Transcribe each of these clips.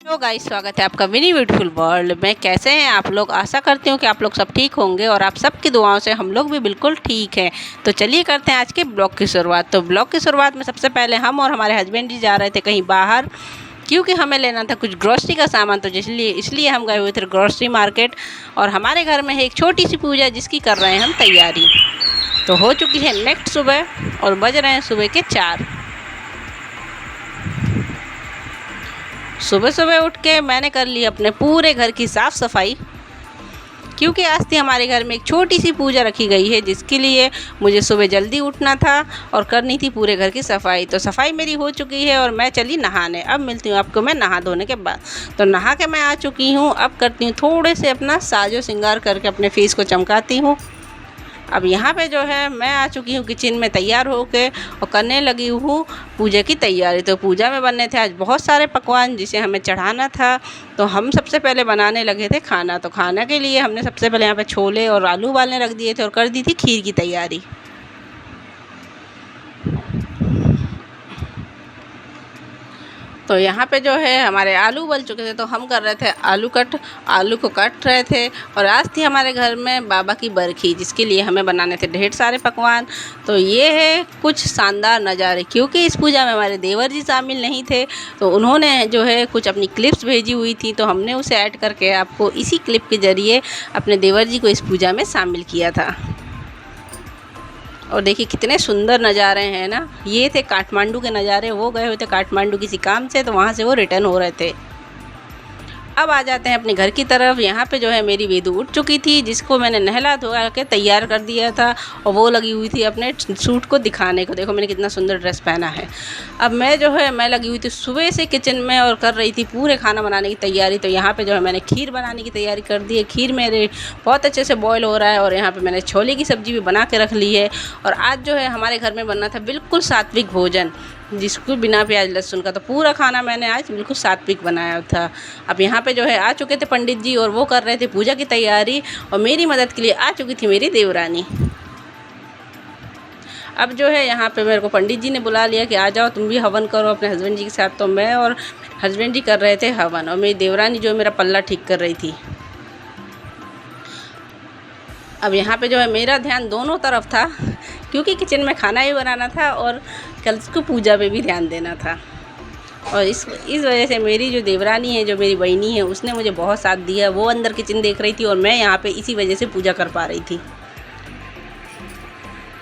तो गाइस, स्वागत है आपका मिनी ब्यूटीफुल वर्ल्ड में। कैसे हैं आप लोग? आशा करती हूँ कि आप लोग सब ठीक होंगे और आप सबकी दुआओं से हम लोग भी बिल्कुल ठीक हैं। तो चलिए करते हैं आज के ब्लॉग की शुरुआत। तो ब्लॉग की शुरुआत में सबसे पहले हम और हमारे हस्बैंड जी जा रहे थे कहीं बाहर, क्योंकि हमें लेना था कुछ ग्रोसरी का सामान। तो इसलिए हम गए हुए थे ग्रोसरी मार्केट। और हमारे घर में है एक छोटी सी पूजा जिसकी कर रहे हैं हम तैयारी। तो हो चुकी है नेक्स्ट सुबह और बज रहे हैं सुबह के 4। सुबह सुबह उठ के मैंने कर ली अपने पूरे घर की साफ़ सफाई, क्योंकि आज थी हमारे घर में एक छोटी सी पूजा रखी गई है जिसके लिए मुझे सुबह जल्दी उठना था और करनी थी पूरे घर की सफाई। तो सफाई मेरी हो चुकी है और मैं चली नहाने। अब मिलती हूँ आपको मैं नहा धोने के बाद। तो नहा के मैं आ चुकी हूँ। अब करती हूँ थोड़े से अपना साजो श्रृंगार करके अपने फेस को चमकाती हूँ। अब यहाँ पे जो है मैं आ चुकी हूँ किचन में तैयार होके और करने लगी हूँ पूजा की तैयारी। तो पूजा में बनने थे आज बहुत सारे पकवान जिसे हमें चढ़ाना था। तो हम सबसे पहले बनाने लगे थे खाना। तो खाना के लिए हमने सबसे पहले यहाँ पे छोले और आलू उबालने रख दिए थे और कर दी थी खीर की तैयारी। तो यहाँ पे जो है हमारे आलू उबल चुके थे, तो हम कर रहे थे आलू को कट रहे थे। और आज थी हमारे घर में बाबा की बरखी जिसके लिए हमें बनाने थे ढेर सारे पकवान। तो ये है कुछ शानदार नज़ारे, क्योंकि इस पूजा में हमारे देवर जी शामिल नहीं थे। तो उन्होंने जो है कुछ अपनी क्लिप्स भेजी हुई थी, तो हमने उसे ऐड करके आपको इसी क्लिप के ज़रिए अपने देवर जी को इस पूजा में शामिल किया था। और देखिए कितने सुंदर नज़ारे हैं ना। ये थे काठमांडू के नज़ारे। वो गए हुए थे काठमांडू किसी काम से, तो वहाँ से वो रिटर्न हो रहे थे। अब आ जाते हैं अपने घर की तरफ। यहाँ पे जो है मेरी वेदू उठ चुकी थी जिसको मैंने नहला धोया के तैयार कर दिया था, और वो लगी हुई थी अपने सूट को दिखाने को। देखो मैंने कितना सुंदर ड्रेस पहना है। अब मैं लगी हुई थी सुबह से किचन में और कर रही थी पूरे खाना बनाने की तैयारी। तो यहाँ पे जो है मैंने खीर बनाने की तैयारी कर दी है। खीर मेरे बहुत अच्छे से बॉयल हो रहा है और यहाँ पर मैंने छोले की सब्ज़ी भी बना के रख ली है। और आज जो है हमारे घर में बनना था बिल्कुल सात्विक भोजन, जिसको बिना प्याज लहसुन का। तो पूरा खाना मैंने आज बिल्कुल सात्विक बनाया था। अब यहाँ पे जो है आ चुके थे पंडित जी और वो कर रहे थे पूजा की तैयारी, और मेरी मदद के लिए आ चुकी थी मेरी देवरानी। अब जो है यहाँ पे मेरे को पंडित जी ने बुला लिया कि आ जाओ तुम भी हवन करो अपने हस्बैंड जी के साथ। तो मैं और हस्बैंड जी कर रहे थे हवन, और मेरी देवरानी जो मेरा पल्ला ठीक कर रही थी। अब यहाँ पे जो है मेरा ध्यान दोनों तरफ था, क्योंकि किचन में खाना भी बनाना था और कल को पूजा पे भी ध्यान देना था। और इस वजह से मेरी जो देवरानी है, जो मेरी बहनी है, उसने मुझे बहुत साथ दिया। वो अंदर किचन देख रही थी और मैं यहाँ पे इसी वजह से पूजा कर पा रही थी।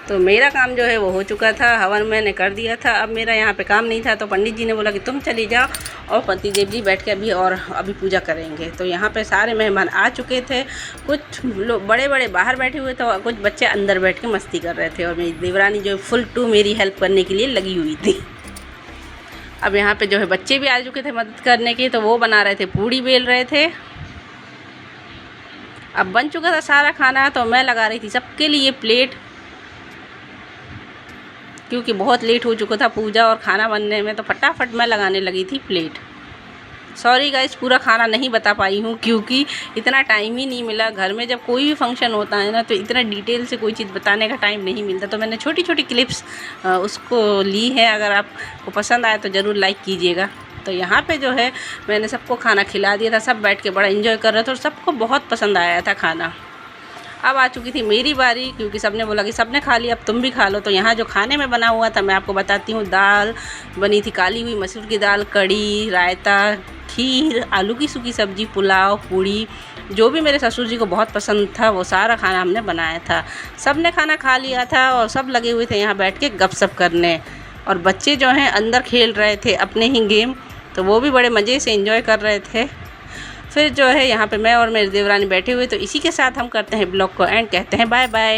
तो मेरा काम जो है वो हो चुका था, हवन मैंने कर दिया था। अब मेरा यहाँ पे काम नहीं था, तो पंडित जी ने बोला कि तुम चली जाओ और पतिदेव जी बैठ के अभी पूजा करेंगे। तो यहाँ पे सारे मेहमान आ चुके थे। कुछ लोग बड़े बड़े बाहर बैठे हुए थे और कुछ बच्चे अंदर बैठ के मस्ती कर रहे थे, और मेरी देवरानी जो फुल टू मेरी हेल्प करने के लिए लगी हुई थी। अब यहाँ पे जो है बच्चे भी आ चुके थे मदद करने के, तो वो बना रहे थे, पूड़ी बेल रहे थे। अब बन चुका था सारा खाना, तो मैं लगा रही थी सबके लिए प्लेट, क्योंकि बहुत लेट हो चुका था पूजा और खाना बनने में। तो फटाफट मैं लगाने लगी थी प्लेट। सॉरी गाइस, पूरा खाना नहीं बता पाई हूँ क्योंकि इतना टाइम ही नहीं मिला। घर में जब कोई भी फंक्शन होता है ना, तो इतना डिटेल से कोई चीज़ बताने का टाइम नहीं मिलता। तो मैंने छोटी छोटी क्लिप्स उसको ली है। अगर आपको पसंद आए तो ज़रूर लाइक कीजिएगा। तो यहाँ पे जो है मैंने सबको खाना खिला दिया था। सब बैठ के बड़ा एंजॉय कर रहे थे और सबको बहुत पसंद आया था खाना। अब आ चुकी थी मेरी बारी, क्योंकि सबने बोला कि सबने खा लिया अब तुम भी खा लो। तो यहाँ जो खाने में बना हुआ था मैं आपको बताती हूँ। दाल बनी थी, काली हुई मसूर की दाल, कढ़ी, रायता, खीर, आलू की सूखी सब्जी, पुलाव, पूड़ी, जो भी मेरे ससुर जी को बहुत पसंद था वो सारा खाना हमने बनाया था। सब ने खाना खा लिया था और सब लगे हुए थे यहाँ बैठ के गपशप करने। और बच्चे जो हैं अंदर खेल रहे थे अपने ही गेम, तो वो भी बड़े मज़े से एंजॉय कर रहे थे। फिर जो है यहाँ पे मैं और मेरी देवरानी बैठे हुए। तो इसी के साथ हम करते हैं ब्लॉग को एंड, कहते हैं बाय बाय।